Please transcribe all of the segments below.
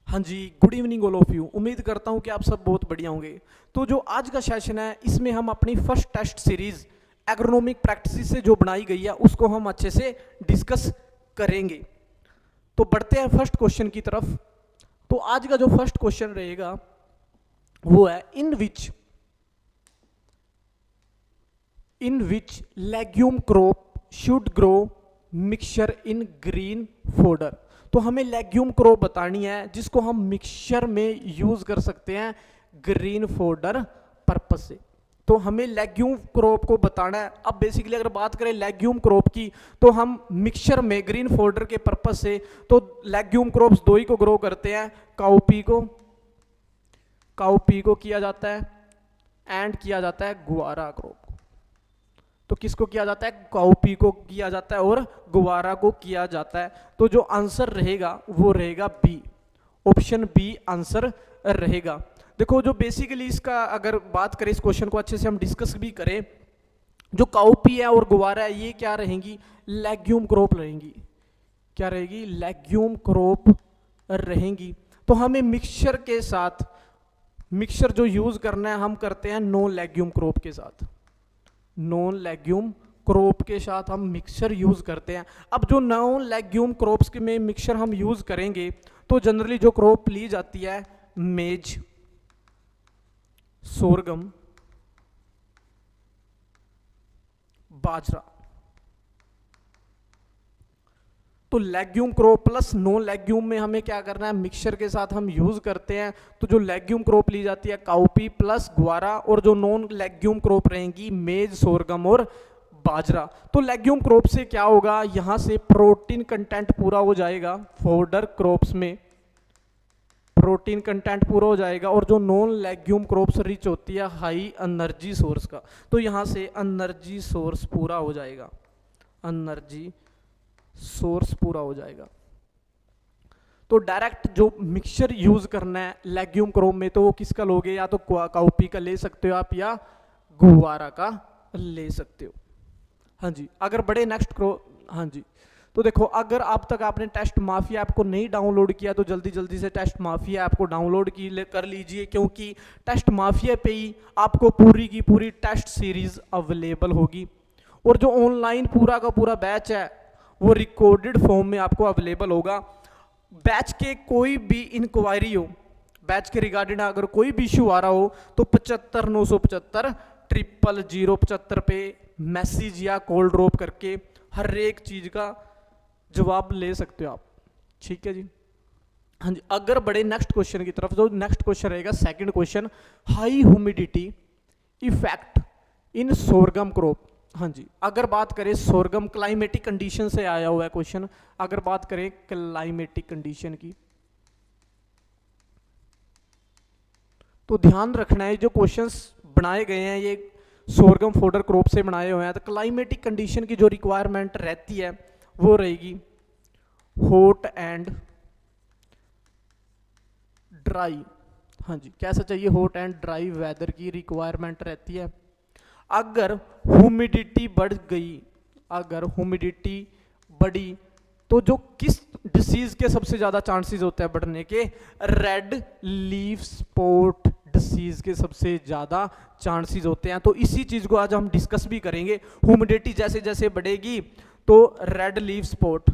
हाँ जी, good evening all of you. उम्मीद करता हूँ कि आप सब बहुत बढ़िया होंगे। तो जो आज का सेशन है इसमें हम अपनी first test series agronomic practice से जो बनाई गई है उसको हम अच्छे से डिस्कस करेंगे। तो बढ़ते हैं फर्स्ट क्वेश्चन की तरफ। तो आज का जो फर्स्ट क्वेश्चन रहेगा वो है in which legume crop should grow mixture in green fodder. तो हमें लेग्यूम क्रॉप बतानी है जिसको हम मिक्सचर में यूज कर सकते हैं ग्रीन फोल्डर पर्पस से। तो हमें लेग्यूम क्रॉप को बताना है। अब बेसिकली अगर बात करें लेग्यूम क्रॉप की तो हम मिक्सचर में ग्रीन फोल्डर के पर्पस से तो लेग्यूम क्रॉप्स दो ही को ग्रो करते हैं, काउपी को किया जाता है एंड किया जाता है गुआरा क्रॉप। तो किसको किया जाता है? काउपी को किया जाता है और गुवारा को किया जाता है। तो जो आंसर रहेगा वो रहेगा बी, ऑप्शन बी आंसर रहेगा। देखो जो बेसिकली इसका अगर बात करें इस क्वेश्चन को अच्छे से हम डिस्कस भी करें, जो काउपी है और गुवारा है ये क्या रहेंगी? लेग्यूम क्रॉप रहेंगी। क्या रहेगी? लेग्यूम क्रॉप रहेंगी। तो हमें मिक्सचर के साथ मिक्सचर जो यूज करना है हम करते हैं नॉन लेग्यूम क्रॉप के साथ। नॉन लेग्यूम क्रॉप के साथ हम मिक्सचर यूज करते हैं। अब जो नॉन लेग्यूम क्रॉप्स में मिक्सचर हम यूज करेंगे तो जनरली जो क्रॉप ली जाती है मेज, सोरगम, बाजरा। तो legume crop plus non legume में हमें क्या करना है? मिक्सचर के साथ हम यूज करते हैं। तो जो लेग्यूम क्रॉप ली जाती है काउपी प्लस ग्वारा, और जो नॉन लेग्यूम क्रॉप रहेंगी मेज, सोरगम और बाजरा। तो लेग्यूम क्रॉप से क्या होगा? यहां से प्रोटीन कंटेंट पूरा हो जाएगा, फोल्डर क्रॉप्स में प्रोटीन कंटेंट पूरा हो जाएगा। और जो नॉन लेग्यूम क्रॉप्स रिच होती है हाई एनर्जी सोर्स का, तो यहां से एनर्जी सोर्स पूरा हो जाएगा, एनर्जी सोर्स पूरा हो जाएगा। तो डायरेक्ट जो मिक्सचर यूज करना है लेग्यूम क्रॉप में तो वो किसका लोगे? या तो काउपी का ले सकते हो आप या गुवारा का ले सकते हो। हाँ जी, अगर बड़े नेक्स्ट हाँ जी, तो देखो अगर अब तक आपने टेस्ट माफिया ऐप को नहीं डाउनलोड किया तो जल्दी जल्दी से टेस्ट माफिया ऐप को डाउनलोड कर लीजिए, क्योंकि टेस्ट माफिया पे ही आपको पूरी की पूरी टेस्ट सीरीज अवेलेबल होगी। और जो ऑनलाइन पूरा का पूरा बैच है वो रिकॉर्डेड फॉर्म में आपको अवेलेबल होगा। बैच के कोई भी इंक्वायरी हो, बैच के रिगार्डिंग अगर कोई भी इशू आ रहा हो तो 75 975 000 पे मैसेज या कॉल ड्रॉप करके हर एक चीज का जवाब ले सकते हो आप। ठीक है जी। हाँ जी, अगर बड़े नेक्स्ट क्वेश्चन की तरफ, तो नेक्स्ट क्वेश्चन रहेगा second question, high humidity effect in sorghum crop. हाँ जी, अगर बात करें सोरगम, क्लाइमेटिक कंडीशन से आया हुआ है क्वेश्चन। अगर बात करें क्लाइमेटिक कंडीशन की तो ध्यान रखना है जो क्वेश्चंस बनाए गए हैं ये सोरगम फोल्डर क्रॉप से बनाए हुए हैं। तो क्लाइमेटिक कंडीशन की जो रिक्वायरमेंट रहती है वो रहेगी हॉट एंड ड्राई। हाँ जी, कैसा चाहिए? हॉट एंड ड्राई वेदर की रिक्वायरमेंट रहती है। अगर ह्यूमिडिटी बढ़ गई, अगर ह्यूमिडिटी बढ़ी तो जो किस डिसीज के सबसे ज्यादा चांसेस होते हैं बढ़ने के? रेड लीफ स्पॉट डिसीज के सबसे ज्यादा चांसेस होते हैं। तो इसी चीज को आज हम डिस्कस भी करेंगे। ह्यूमिडिटी जैसे जैसे बढ़ेगी तो रेड लीफ स्पॉट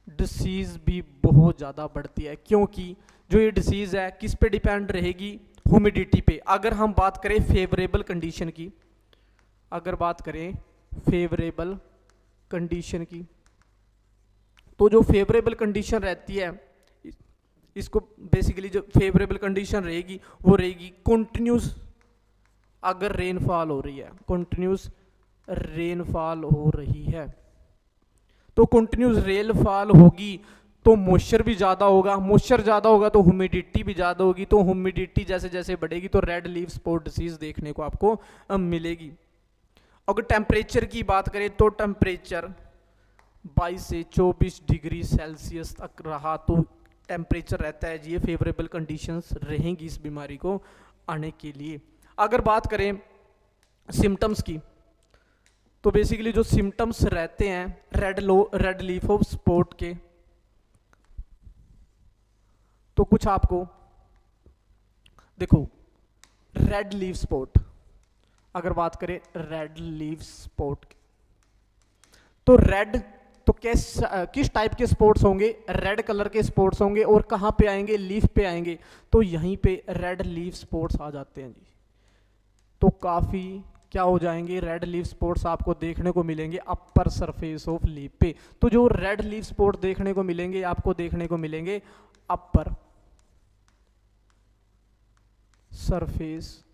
डिसीज भी बहुत ज्यादा बढ़ती है, क्योंकि जो ये डिसीज है किस पे डिपेंड रहेगी? ह्यूमिडिटी पे। अगर हम बात करें फेवरेबल कंडीशन की, अगर बात करें फेवरेबल कंडीशन की, तो जो फेवरेबल कंडीशन रहती है इसको बेसिकली जो फेवरेबल कंडीशन रहेगी वो रहेगी कंटिन्यूस, अगर रेनफॉल हो रही है, कंटिन्यूस रेनफॉल हो रही है तो कंटिन्यूस रेनफॉल होगी तो मॉइस्चर भी ज़्यादा होगा, मॉइस्चर ज़्यादा होगा तो ह्यूमिडिटी भी ज़्यादा होगी, तो ह्यूमिडिटी जैसे जैसे बढ़ेगी तो रेड लीफ स्पॉट डिसीज देखने को आपको मिलेगी। अगर टेम्परेचर की बात करें तो टेम्परेचर 22 से 24 डिग्री सेल्सियस तक रहा तो टेम्परेचर रहता है, ये फेवरेबल कंडीशंस रहेंगी इस बीमारी को आने के लिए। अगर बात करें सिम्टम्स की तो बेसिकली जो सिम्टम्स रहते हैं रेड लीफ ऑफ स्पॉट के, तो कुछ आपको देखो, रेड लीफ स्पॉट, अगर बात करें रेड लीफ स्पॉट की, तो रेड, तो किस टाइप के स्पॉट्स होंगे, रेड कलर के स्पॉट्स होंगे, और कहाँ पे आएंगे, लीफ पे आएंगे, तो यहीं पे रेड लीफ स्पॉट्स आ जाते हैं जी। तो काफी क्या हो जाएंगे, रेड लीफ स्पॉट्स आपको देखने को मिलेंगे अपर सरफेस ऑफ लीफ पे। तो जो रेड लीफ स्पॉट देखने को मिलेंगे, आपको देखने को मिलेंगे अपर सरफेस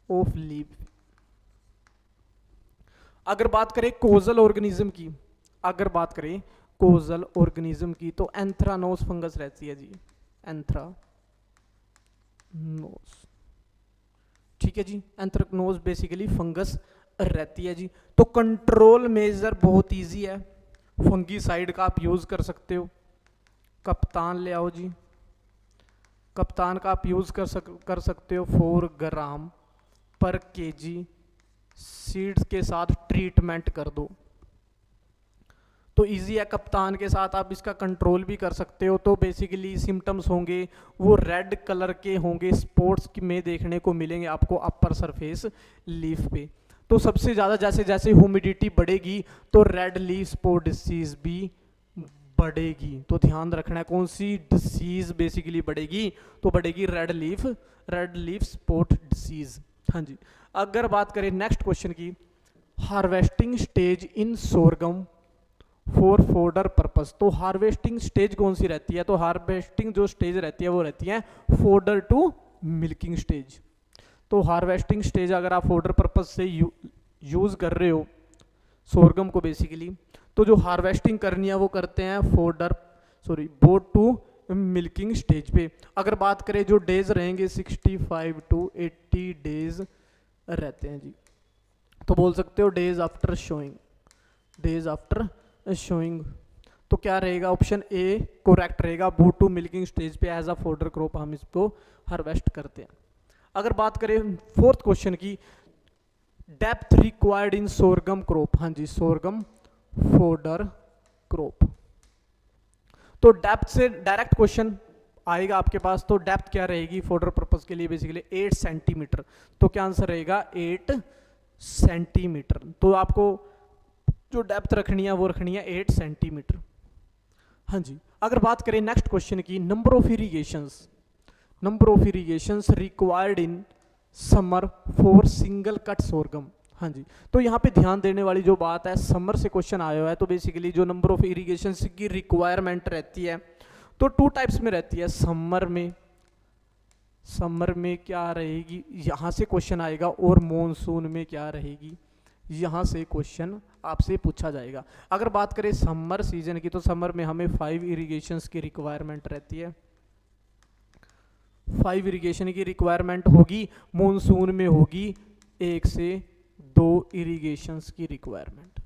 ऑफ लीफ। अगर बात करें कोजल ऑर्गेनिज्म की, अगर बात करें कोजल ऑर्गेनिज्म की, तो एंथ्रानोस फंगस रहती है जी, एंथ्रानोस, ठीक है जी, एंथ्रानोस बेसिकली फंगस रहती है जी। तो कंट्रोल मेजर बहुत इजी है, फंगीसाइड का आप यूज कर सकते हो, कप्तान ले आओ जी, कप्तान का आप यूज कर सकते हो 4 ग्राम पर केजी सीड्स के साथ ट्रीटमेंट कर दो। तो इजी है, कप्तान के साथ आप इसका कंट्रोल भी कर सकते हो। तो बेसिकली सिम्टम्स होंगे वो रेड कलर के होंगे, स्पॉट्स में देखने को मिलेंगे आपको अपर सरफेस लीफ पे। तो सबसे ज़्यादा जैसे जैसे ह्यूमिडिटी बढ़ेगी तो रेड लीफ स्पॉट डिसीज भी बढ़ेगी। तो ध्यान रखना है कौन सी डिसीज बेसिकली बढ़ेगी, तो बढ़ेगी रेड लीफ स्पॉट डिसीज। हाँ जी, अगर बात करें नेक्स्ट क्वेश्चन की, harvesting stage in sorghum for fodder purpose. तो हार्वेस्टिंग स्टेज कौन सी रहती है, तो हार्वेस्टिंग जो स्टेज रहती है वो रहती है फोडर टू मिल्किंग स्टेज। तो हार्वेस्टिंग स्टेज अगर आप फोडर पर्पस से यूज कर रहे हो सोरगम को बेसिकली, तो जो हार्वेस्टिंग करनी है वो करते हैं बोट टू मिल्किंग स्टेज पे। अगर बात करें जो डेज रहेंगे 65 to 80 डेज रहते हैं जी। तो बोल सकते हो डेज आफ्टर शोइंग, तो क्या रहेगा, ऑप्शन ए करेक्ट रहेगा, बोट टू मिल्किंग स्टेज पे एज अ फोडर क्रॉप हम इसको हार्वेस्ट करते हैं। अगर बात करें फोर्थ क्वेश्चन की, depth required in sorghum crop. हाँ जी, सोरगम फोडर क्रॉप। तो डेप्थ से डायरेक्ट क्वेश्चन आएगा आपके पास, तो डेप्थ क्या रहेगी फोडर पर्पस के लिए, बेसिकली 8 सेंटीमीटर। तो क्या आंसर रहेगा 8 सेंटीमीटर। तो आपको जो डेप्थ रखनी है वो रखनी है 8 सेंटीमीटर। हाँ जी, अगर बात करें नेक्स्ट क्वेश्चन की, number of irrigations required in summer for single cut sorghum. हाँ जी, तो यहाँ पे ध्यान देने वाली जो बात है, समर से क्वेश्चन आया हुआ है, तो बेसिकली जो नंबर ऑफ इरिगेशन की रिक्वायरमेंट रहती है तो 2 टाइप्स में रहती है। समर में क्या रहेगी, यहाँ से क्वेश्चन आएगा, और मॉनसून में क्या रहेगी, यहाँ से क्वेश्चन आपसे पूछा जाएगा। अगर बात करें समर सीजन की, तो समर में हमें 5 इरिगेशंस की रिक्वायरमेंट रहती है, 5 इरिगेशन की रिक्वायरमेंट होगी। मॉनसून में होगी 1 से 2 इरिगेशंस की रिक्वायरमेंट।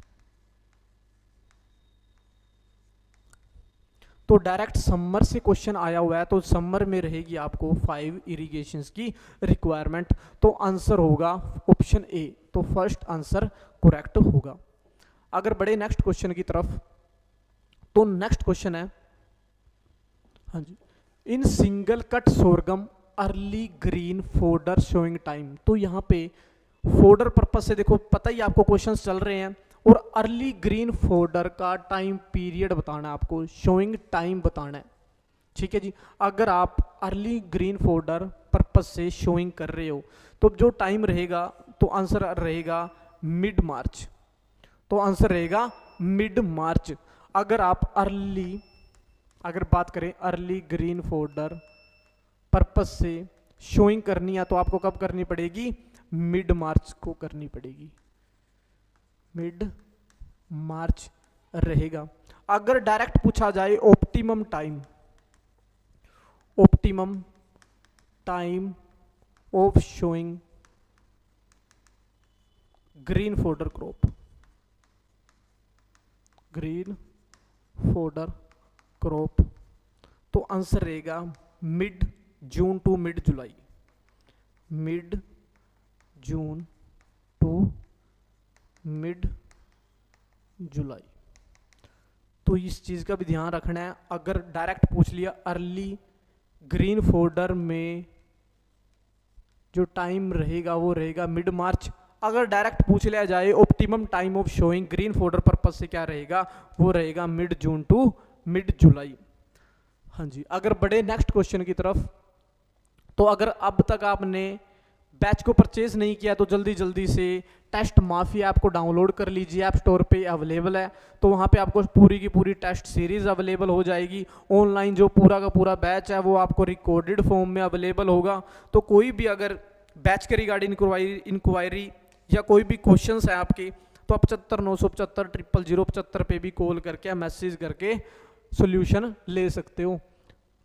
तो डायरेक्ट समर से क्वेश्चन आया हुआ है, तो समर में रहेगी आपको 5 इरिगेशंस की रिक्वायरमेंट। तो आंसर होगा ऑप्शन ए, तो फर्स्ट आंसर करेक्ट होगा। अगर बढ़े नेक्स्ट क्वेश्चन की तरफ, तो नेक्स्ट क्वेश्चन है, हाँ जी, in single cut sorghum early green fodder sowing time. तो यहाँ पे फोडर पर्पस से देखो, पता ही आपको क्वेश्चंस चल रहे हैं, और अर्ली ग्रीन फोडर का टाइम पीरियड बताना है आपको, शोइंग टाइम बताना है, ठीक है जी। अगर आप अर्ली ग्रीन फोडर पर्पस से शोइंग कर रहे हो, तो जो टाइम रहेगा, तो आंसर रहेगा मिड मार्च। तो आंसर रहेगा मिड मार्च। अगर बात करें अर्ली ग्रीन फोडर पर्पस से शोइंग करनी है, तो आपको कब करनी पड़ेगी, मिड मार्च को करनी पड़ेगी, मिड मार्च रहेगा। अगर डायरेक्ट पूछा जाए optimum time of sowing green fodder crop, तो आंसर रहेगा mid June to mid July, mid June to mid July. तो इस चीज़ का भी ध्यान रखना है, अगर डायरेक्ट पूछ लिया अर्ली ग्रीन फोल्डर में जो टाइम रहेगा वो रहेगा मिड मार्च। अगर डायरेक्ट पूछ लिया जाए optimum time of sowing green folder purpose से क्या रहेगा, वो रहेगा मिड जून टू मिड जुलाई। हाँ जी, अगर बढ़े नेक्स्ट क्वेश्चन की तरफ, तो अगर अब तक आपने बैच को परचेज नहीं किया तो जल्दी जल्दी से टेस्ट माफिया ऐप को डाउनलोड कर लीजिए, ऐप स्टोर पे अवेलेबल है। तो वहाँ पे आपको पूरी की पूरी टेस्ट सीरीज अवेलेबल हो जाएगी। ऑनलाइन जो पूरा का पूरा बैच है वो आपको रिकॉर्डेड फॉर्म में अवेलेबल होगा। तो कोई भी अगर बैच के रिगार्डिंग इंक्वायरी या कोई भी क्वेश्चन है आपके, तो आप 75 975 000 पे भी कॉल करके मैसेज करके सोल्यूशन ले सकते हो।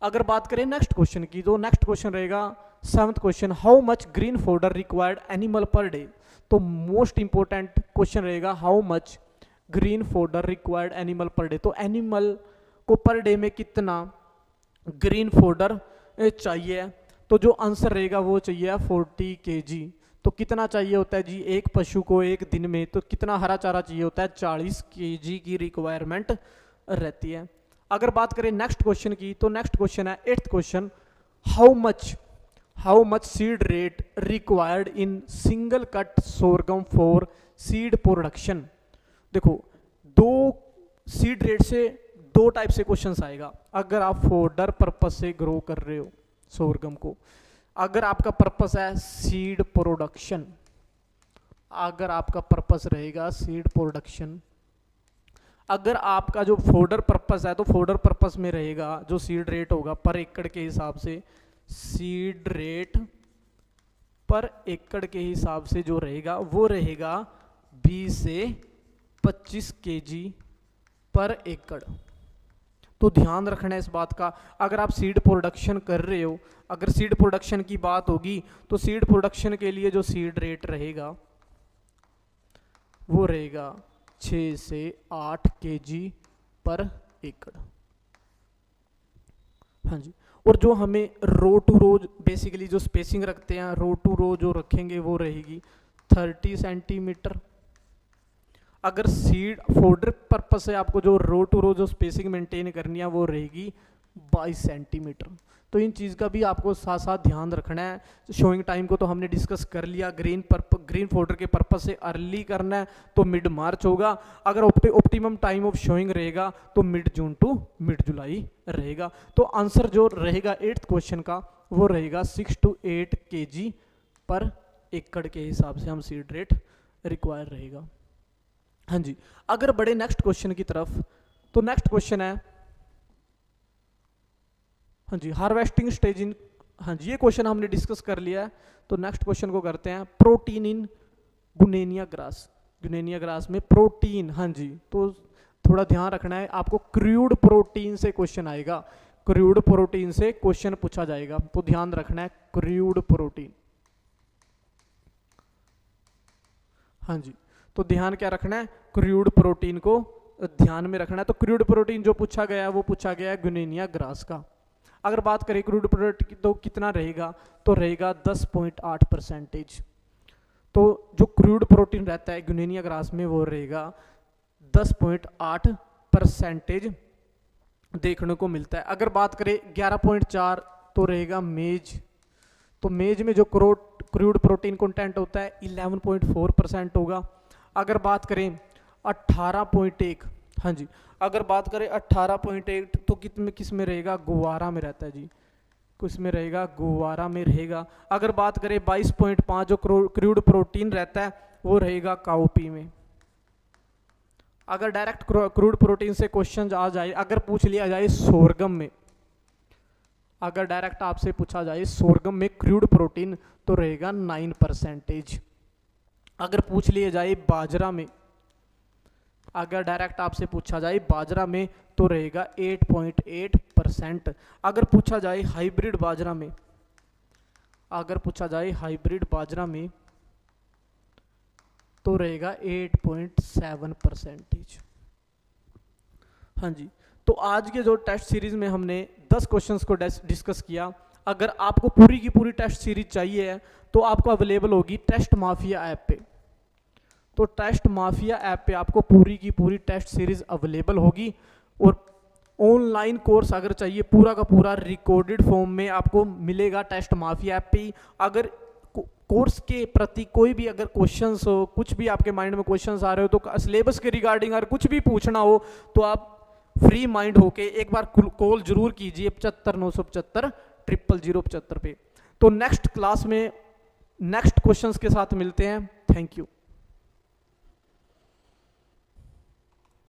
अगर बात करें नेक्स्ट क्वेश्चन की, तो नेक्स्ट क्वेश्चन रहेगा 7th question, how much green folder required animal per day. तो मोस्ट इंपॉर्टेंट क्वेश्चन रहेगा how much green folder required animal per day. तो एनिमल को पर डे में कितना ग्रीन फोल्डर चाहिए, तो जो आंसर रहेगा वो चाहिए 40 kg। तो कितना चाहिए होता है जी एक पशु को एक दिन में, तो कितना हरा चारा चाहिए होता है 40 kg की रिक्वायरमेंट रहती है। अगर बात करें नेक्स्ट क्वेश्चन की, तो नेक्स्ट क्वेश्चन है 8th question, how much seed rate required in single cut sorghum for seed production. देखो, दो सीड रेट से दो टाइप से क्वेश्चंस आएगा। अगर आप फोर्डर पर्पस से ग्रो कर रहे हो सोरगम को, अगर आपका पर्पस है सीड प्रोडक्शन, अगर आपका पर्पस रहेगा सीड प्रोडक्शन, अगर आपका जो फोल्डर पर्पस है तो फोल्डर पर्पस में रहेगा जो सीड रेट होगा पर एकड़ के हिसाब से, सीड रेट पर एकड़ के हिसाब से जो रहेगा वो रहेगा 20 से 25 kg पर एकड़। तो ध्यान रखना है इस बात का, अगर आप सीड प्रोडक्शन कर रहे हो, अगर सीड प्रोडक्शन की बात होगी तो सीड प्रोडक्शन के लिए जो सीड रेट रहेगा वो रहेगा 6 से 8 kg पर एकड़। हाँ जी, और जो हमें रो टू रो बेसिकली जो स्पेसिंग रखते हैं, रो टू रो जो रखेंगे वो रहेगी 30 सेंटीमीटर। अगर सीड फोल्डर पर्पस से आपको जो रो टू रो जो स्पेसिंग मेंटेन करनी है वो रहेगी 22 सेंटीमीटर। तो इन चीज़ का भी आपको साथ साथ ध्यान रखना है। शोइंग टाइम को तो हमने डिस्कस कर लिया, ग्रीन फोल्डर के पर्पस से अर्ली करना है तो मिड मार्च होगा। अगर ऑप्टिमम टाइम ऑफ शोइंग रहेगा तो मिड जून टू मिड जुलाई रहेगा। तो आंसर जो रहेगा 8th क्वेश्चन का वो रहेगा 6 to 8 kg पर एकड़ के हिसाब से हम सीड रेट रिक्वायर रहेगा। हाँ जी, अगर बढ़े नेक्स्ट क्वेश्चन की तरफ, तो नेक्स्ट क्वेश्चन है हाँ जी हार्वेस्टिंग स्टेज इन, हाँ जी ये क्वेश्चन हमने डिस्कस कर लिया है। तो नेक्स्ट क्वेश्चन को करते हैं, प्रोटीन इन गुनेनिया ग्रास। गुनेनिया ग्रास में प्रोटीन, हाँ जी, तो थोड़ा ध्यान रखना है आपको, क्रूड प्रोटीन से क्वेश्चन आएगा, क्रूड प्रोटीन से क्वेश्चन पूछा जाएगा। तो ध्यान रखना है क्रूड प्रोटीन। हाँ जी, तो ध्यान क्या रखना है, क्रूड प्रोटीन को ध्यान में रखना है। तो क्रूड प्रोटीन जो पूछा गया है वो पूछा गया है गुनेनिया ग्रास का। अगर बात करें क्रूड प्रोटीन तो कितना रहेगा, तो रहेगा 10.8%। तो जो क्रूड प्रोटीन रहता है गुनेनिया ग्रास में वो रहेगा 10.8% देखने को मिलता है। अगर बात करें 11.4 तो रहेगा मेज। तो मेज में जो क्रूड प्रोटीन कंटेंट होता है 11.4% होगा। अगर बात करें 18.1, हाँ जी, अगर बात करें 18.8 तो किस में रहेगा, गुवारा में रहता है जी, किस में रहेगा, गुवारा में रहेगा। अगर बात करें 22.5 जो क्रूड प्रोटीन रहता है वो रहेगा काउपी में। अगर डायरेक्ट क्रूड प्रोटीन से क्वेश्चन आ जाए, अगर पूछ लिया जाए सोरगम में, अगर डायरेक्ट आपसे पूछा जाए सोरगम में क्रूड प्रोटीन तो रहेगा 9%। अगर पूछ लिया जाए बाजरा में, अगर डायरेक्ट आपसे पूछा जाए बाजरा में तो रहेगा 8.8%। अगर पूछा जाए हाइब्रिड बाजरा में, अगर पूछा जाए हाइब्रिड बाजरा में तो रहेगा 8.7%। हाँ जी, तो आज के जो टेस्ट सीरीज में हमने 10 क्वेश्चंस को डिस्कस किया। अगर आपको पूरी की पूरी टेस्ट सीरीज चाहिए है तो आपको अवेलेबल होगी टेस्ट माफिया ऐप पे। तो टेस्ट माफिया ऐप पे आपको पूरी की पूरी टेस्ट सीरीज अवेलेबल होगी, और ऑनलाइन कोर्स अगर चाहिए पूरा का पूरा रिकॉर्डेड फॉर्म में आपको मिलेगा टेस्ट माफिया ऐप पे ही। अगर कोर्स के प्रति कोई भी अगर क्वेश्चंस हो, कुछ भी आपके माइंड में क्वेश्चंस आ रहे हो, तो सिलेबस के रिगार्डिंग अगर कुछ भी पूछना हो तो आप फ्री माइंड होके एक बार कॉल जरूर कीजिए 75 975 00075 पे। तो नेक्स्ट क्लास में नेक्स्ट क्वेश्चंस के साथ मिलते हैं। Thank you.